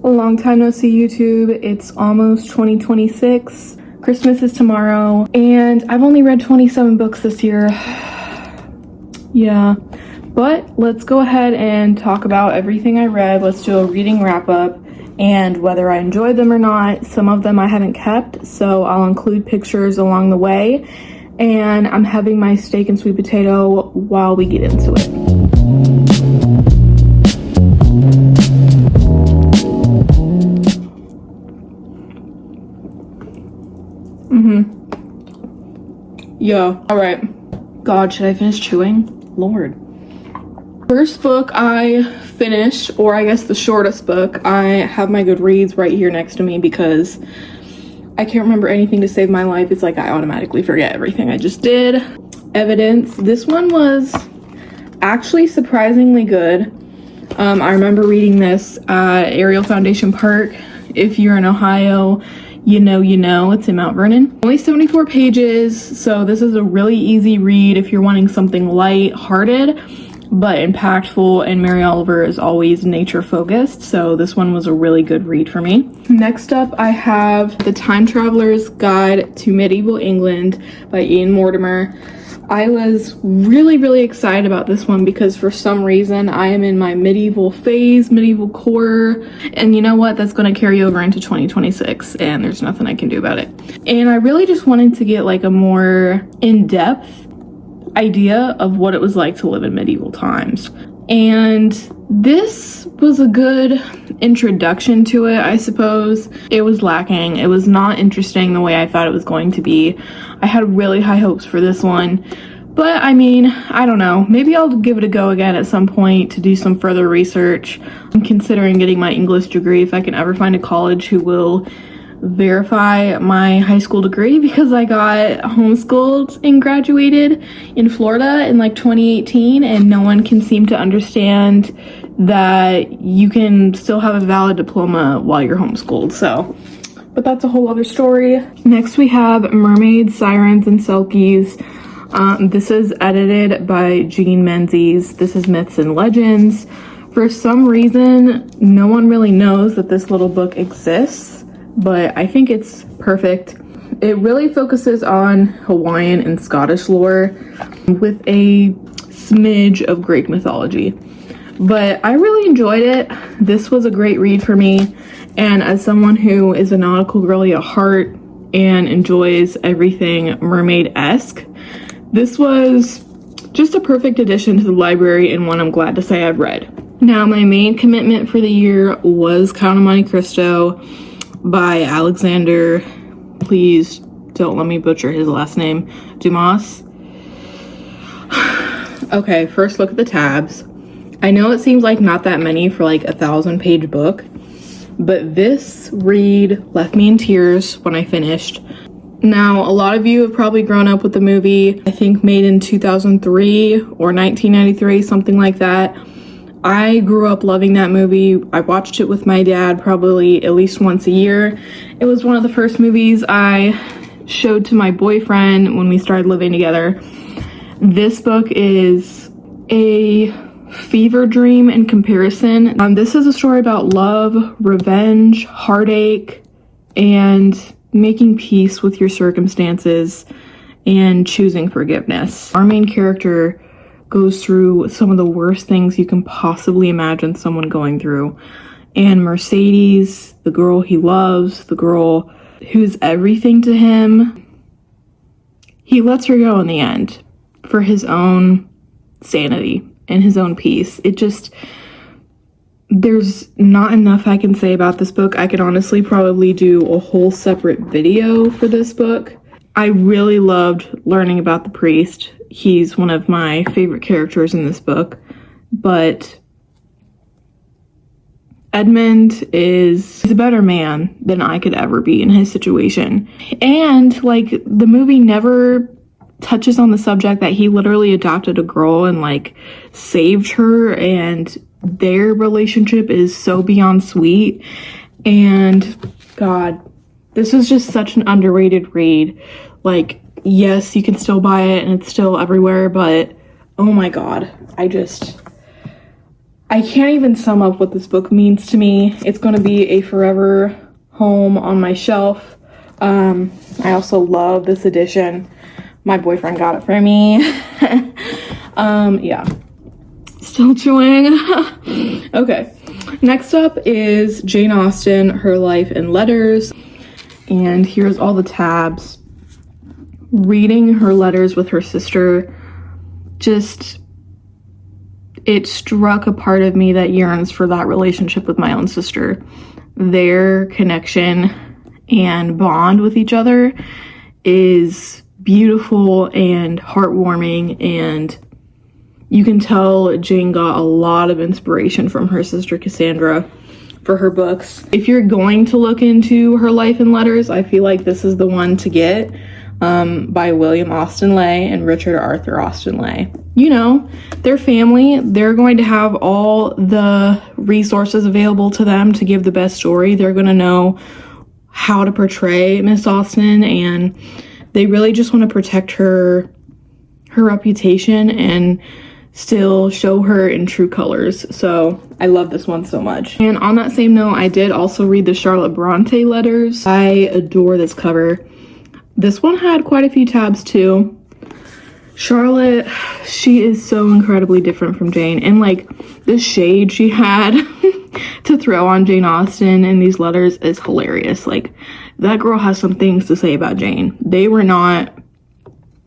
A long time no see, YouTube. It's almost 2026. Christmas is tomorrow, and I've only read 27 books this year. Yeah, but let's go ahead and talk about everything I read. Let's do a reading wrap up and whether I enjoyed them or not. Some of them I haven't kept, so I'll include pictures along the way. And I'm having my steak and sweet potato while we get into it. Yeah, all right. God, should I finish chewing? Lord. First book I finished, or I guess the shortest book, I have my Goodreads right here next to me because I can't remember anything to save my life. It's like I automatically forget everything I just did. Evidence. This one was actually surprisingly good. I remember reading this at Ariel Foundation Park. If you're in Ohio, you know, it's in Mount Vernon. Only 74 pages, so this is a really easy read if you're wanting something light-hearted but impactful, and Mary Oliver is always nature focused, so this one was a really good read for me. Next up, I have The Time Traveler's Guide to Medieval England by Ian Mortimer. I was really excited about this one because for some reason I am in my medieval phase, medieval core, and you know what, that's going to carry over into 2026 and there's nothing I can do about it. And I really just wanted to get like a more in-depth idea of what it was like to live in medieval times. And this was a good introduction to it, I suppose. It was lacking. It was not interesting the way I thought it was going to be. I had really high hopes for this one. But I mean, I don't know. Maybe I'll give it a go again at some point to do some further research. I'm considering getting my English degree if I can ever find a college who will verify my high school degree, because I got homeschooled and graduated in Florida in like 2018, and no one can seem to understand that you can still have a valid diploma while you're homeschooled. So, but that's a whole other story. Next we have Mermaids, Sirens, and Selkies. This is edited by Jean Menzies. This is Myths and Legends. For some reason, no one really knows that this little book exists, but I think it's perfect. It really focuses on Hawaiian and Scottish lore with a smidge of Greek mythology. But I really enjoyed it. This was a great read for me, and as someone who is a nautical girly at heart and enjoys everything mermaid-esque, this was just a perfect addition to the library and one I'm glad to say I've read. Now, my main commitment for the year was Count of Monte Cristo by Alexander, please don't let me butcher his last name, Dumas. Okay, first look at the tabs. I know it seems like not that many for like a 1,000-page book, but this read left me in tears when I finished. Now, a lot of you have probably grown up with the movie, I think made in 2003 or 1993, something like that. I grew up loving that movie. I watched it with my dad probably at least once a year. It was one of the first movies I showed to my boyfriend when we started living together. This book is a fever dream in comparison. This is a story about love, revenge, heartache, and making peace with your circumstances and choosing forgiveness. Our main character goes through some of the worst things you can possibly imagine someone going through. And Mercedes, the girl he loves, the girl who's everything to him, he lets her go in the end for his own sanity and his own peace. It just, there's not enough I can say about this book. I could honestly probably do a whole separate video for this book. I really loved learning about the priest. He's one of my favorite characters in this book, but Edmund is a better man than I could ever be in his situation. And like, the movie never touches on the subject that he literally adopted a girl and like saved her, and their relationship is so beyond sweet. And God, this is just such an underrated read. Like, yes, you can still buy it and it's still everywhere, but oh my God, I can't even sum up what this book means to me. It's going to be a forever home on my shelf. I also love this edition. My boyfriend got it for me. Yeah. Still chewing. Okay. Next up is Jane Austen, Her Life and Letters. And here's all the tabs. Reading her letters with her sister, just, it struck a part of me that yearns for that relationship with my own sister. Their connection and bond with each other is beautiful and heartwarming, and you can tell Jane got a lot of inspiration from her sister Cassandra for her books. If you're going to look into Her Life and Letters, I feel like this is the one to get, by William Austen Leigh and Richard Arthur Austen Leigh. You know, their family, they're going to have all the resources available to them to give the best story. They're going to know how to portray Miss Austen, and they really just want to protect her reputation and still show her in true colors. So I love this one so much. And on that same note, I did also read the Charlotte Bronte letters. I adore this cover. This one had quite a few tabs too. Charlotte, she is so incredibly different from Jane, and like the shade she had to throw on Jane Austen in these letters is hilarious. Like, that girl has some things to say about Jane. They were not,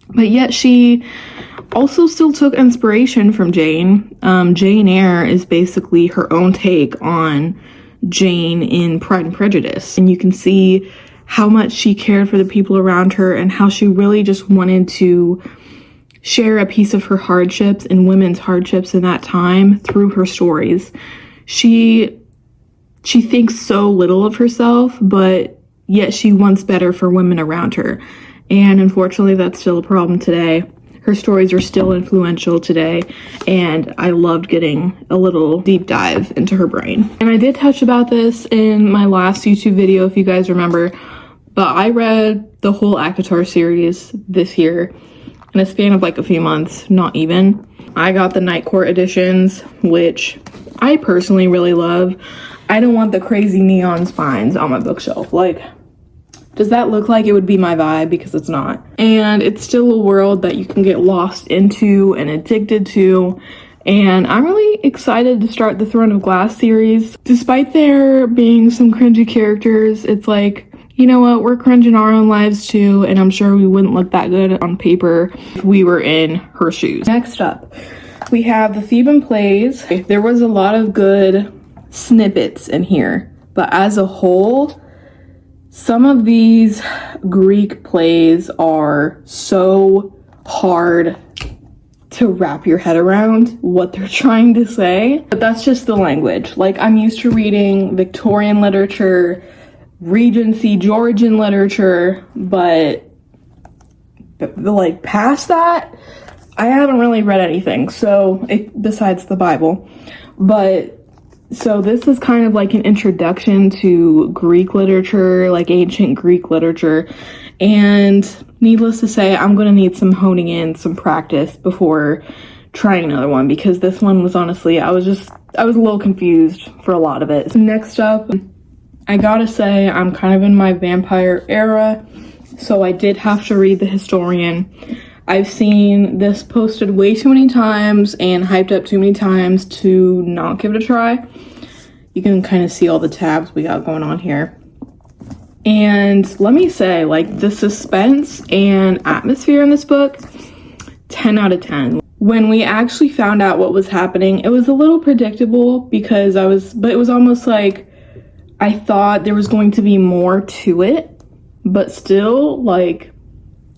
but yet she also still took inspiration from Jane. Jane Eyre is basically her own take on Jane in Pride and Prejudice, and you can see how much she cared for the people around her and how she really just wanted to share a piece of her hardships and women's hardships in that time through her stories. She thinks so little of herself, but yet she wants better for women around her. And unfortunately, that's still a problem today. Her stories are still influential today, and I loved getting a little deep dive into her brain. And I did touch about this in my last YouTube video, if you guys remember, but I read the whole ACOTAR series this year in a span of like a few months, not even. I got the Night Court editions, which I personally really love. I don't want the crazy neon spines on my bookshelf. Like, does that look like it would be my vibe? Because it's not. And it's still a world that you can get lost into and addicted to. And I'm really excited to start the Throne of Glass series. Despite there being some cringy characters, it's like, you know what, we're cringing our own lives too, and I'm sure we wouldn't look that good on paper if we were in her shoes. Next up, we have the Theban plays. There was a lot of good snippets in here, but as a whole, some of these Greek plays are so hard to wrap your head around what they're trying to say, but that's just the language. Like, I'm used to reading Victorian literature, Regency Georgian literature, but like past that, I haven't really read anything, so besides the Bible. But so this is kind of like an introduction to Greek literature, like ancient Greek literature, and needless to say, I'm going to need some honing in, some practice before trying another one, because this one was honestly, I was a little confused for a lot of it. So next up, I gotta say, I'm kind of in my vampire era, so I did have to read The Historian. I've seen this posted way too many times and hyped up too many times to not give it a try. You can kind of see all the tabs we got going on here. And let me say, like, the suspense and atmosphere in this book, 10 out of 10. When we actually found out what was happening, it was a little predictable because but it was almost like I thought there was going to be more to it, but still, like,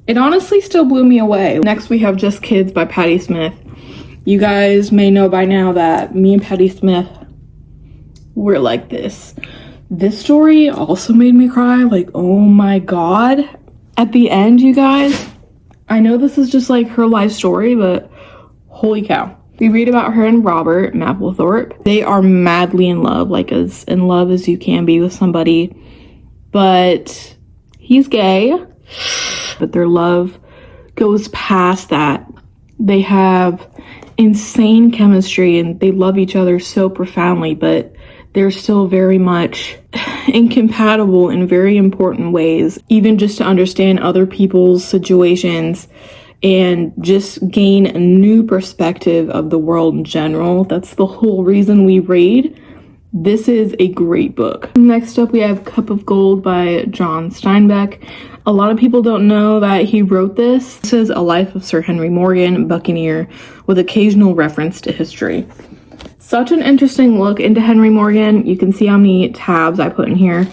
it honestly still blew me away. Next, we have Just Kids by Patti Smith. You guys may know by now that me and Patti Smith, we're like this. This story also made me cry, like, oh my god. At the end, you guys, I know this is just like her life story, but holy cow. We read about her and Robert Mapplethorpe. They are madly in love, like as in love as you can be with somebody, but he's gay. But their love goes past that. They have insane chemistry and they love each other so profoundly, but they're still very much incompatible in very important ways, even just to understand other people's situations and just gain a new perspective of the world in general. That's the whole reason we read. This is a great book. Next up, we have Cup of Gold by John Steinbeck. A lot of people don't know that he wrote this. This is a life of Sir Henry Morgan, Buccaneer, with occasional reference to history. Such an interesting look into Henry Morgan. You can see how many tabs I put in here.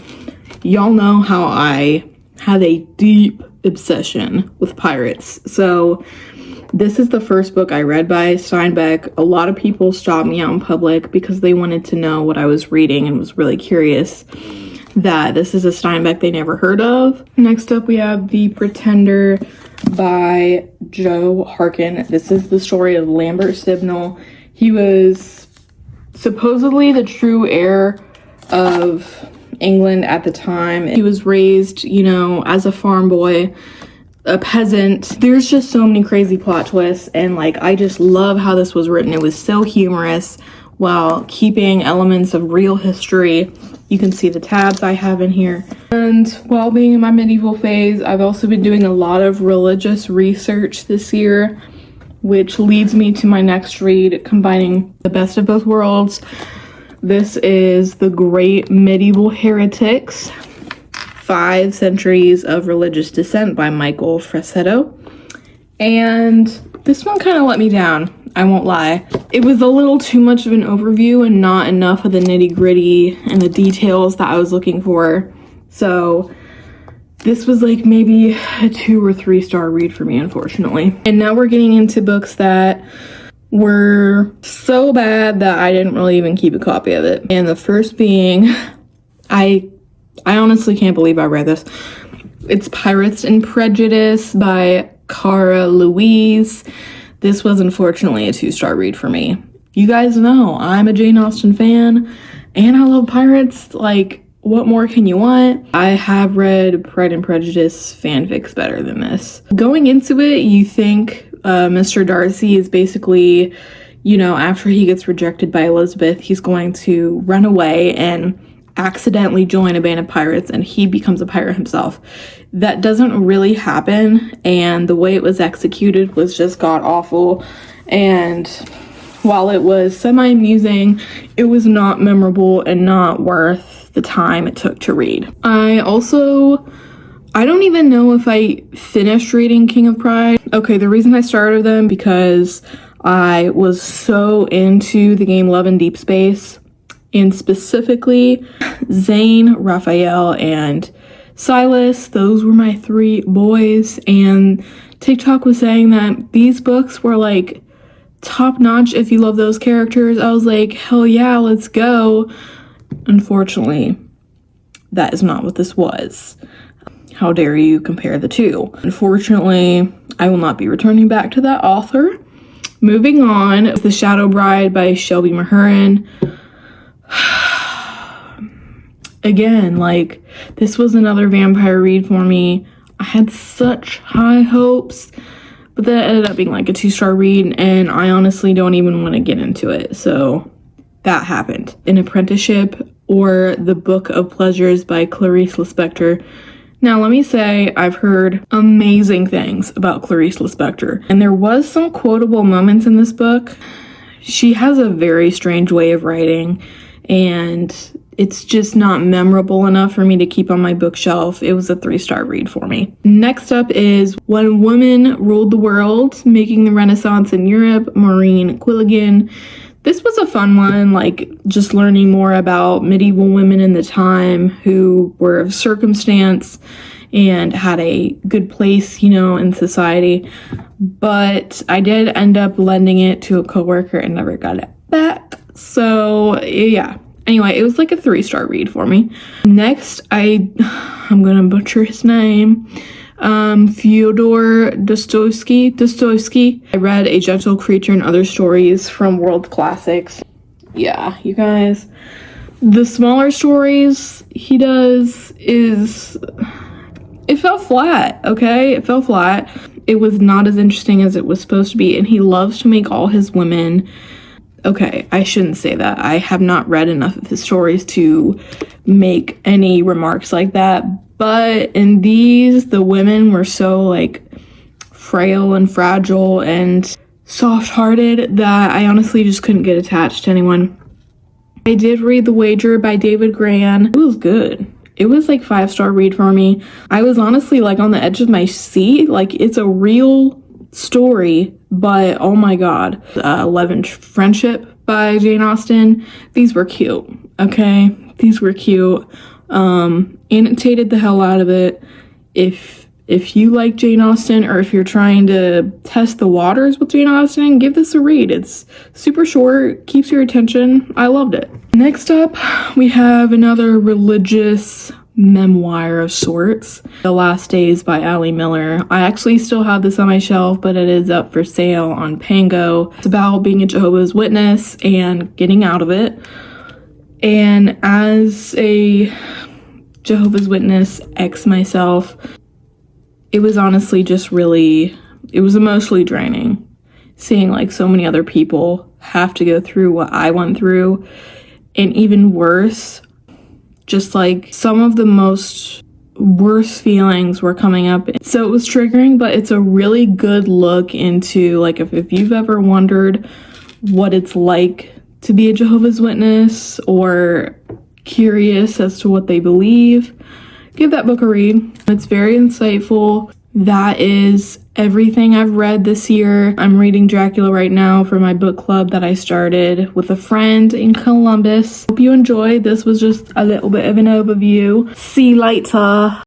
Y'all know how I have a deep obsession with pirates. So this is the first book I read by Steinbeck. A lot of people stopped me out in public because they wanted to know what I was reading and was really curious that this is a Steinbeck they never heard of. Next up, we have The Pretender by Joe Harkin. This is the story of Lambert Simnel. He was supposedly the true heir of England at the time. He was raised, you know, as a farm boy, a peasant. There's just so many crazy plot twists, and like I just love how this was written. It was so humorous while keeping elements of real history. You can see the tabs I have in here. And while being in my medieval phase, I've also been doing a lot of religious research this year, which leads me to my next read, combining the best of both worlds. This is The Great Medieval Heretics, 5 Centuries of Religious Dissent by Michael Frassetto. And this one kind of let me down, I won't lie. It was a little too much of an overview and not enough of the nitty-gritty and the details that I was looking for. So this was like maybe a 2 or 3 star read for me, unfortunately. And now we're getting into books that were so bad that I didn't really even keep a copy of it. And the first being, I honestly can't believe I read this. It's Pirates and Prejudice by Cara Louise. This was unfortunately a 2-star read for me. You guys know I'm a Jane Austen fan and I love pirates. Like, what more can you want? I have read Pride and Prejudice fanfics better than this. Going into it, you think Mr. Darcy is basically, you know, after he gets rejected by Elizabeth, he's going to run away and accidentally join a band of pirates and he becomes a pirate himself. That doesn't really happen, and the way it was executed was just god awful. And while it was semi-amusing, it was not memorable and not worth the time it took to read. I don't even know if I finished reading King of Pride. Okay, the reason I started them because I was so into the game Love and Deep Space, and specifically Zane, Raphael, and Silas. Those were my 3 boys, and TikTok was saying that these books were like top notch if you love those characters. I was like, hell yeah, let's go. Unfortunately, that is not what this was. How dare you compare the two? Unfortunately, I will not be returning back to that author. Moving on, The Shadow Bride by Shelby Mahurin. Again, like, this was another vampire read for me. I had such high hopes, but that ended up being like a 2-star read, and I honestly don't even want to get into it. So that happened. An Apprenticeship, or The Book of Pleasures by Clarice Lispector. Now, let me say, I've heard amazing things about Clarice Lispector, and there was some quotable moments in this book. She has a very strange way of writing, and it's just not memorable enough for me to keep on my bookshelf. It was a 3-star read for me. Next up is When Women Ruled the World, Making the Renaissance in Europe, Maureen Quilligan. This was a fun one, like just learning more about medieval women in the time who were of circumstance and had a good place, you know, in society. But I did end up lending it to a coworker and never got it back. So yeah. Anyway, it was like a 3-star read for me. Next, I'm gonna butcher his name. Fyodor Dostoevsky. I read A Gentle Creature and Other Stories from World Classics. Yeah, you guys. The smaller stories he does it fell flat, okay? It fell flat. it was not as interesting as it was supposed to be, and he loves to make all his women, okay, I shouldn't say that. I have not read enough of his stories to make any remarks like that, but in these, the women were so like frail and fragile and soft-hearted that I honestly just couldn't get attached to anyone. I did read The Wager by David Grann. It was good. It was like 5-star read for me. I was honestly like on the edge of my seat. Like, it's a real story, but oh my god. Love and Friendship by Jane Austen. These were cute, okay? These were cute. Annotated the hell out of it. If you like Jane Austen, or if you're trying to test the waters with Jane Austen, give this a read. It's super short, keeps your attention. I loved it. Next up, we have another religious memoir of sorts, The Last Days by Ali Miller. I actually still have this on my shelf, but it is up for sale on Pango. It's about being a Jehovah's Witness and getting out of it. And as a Jehovah's Witness ex myself, it was honestly just really, it was emotionally draining seeing like so many other people have to go through what I went through, and even worse, just like some of the most worst feelings were coming up. So it was triggering, but it's a really good look into like if you've ever wondered what it's like to be a Jehovah's Witness or curious as to what they believe, give that book a read. It's very insightful. That is everything I've read this year. I'm reading Dracula right now for my book club that I started with a friend in Columbus. Hope you enjoyed. This was just a little bit of an overview. See you later.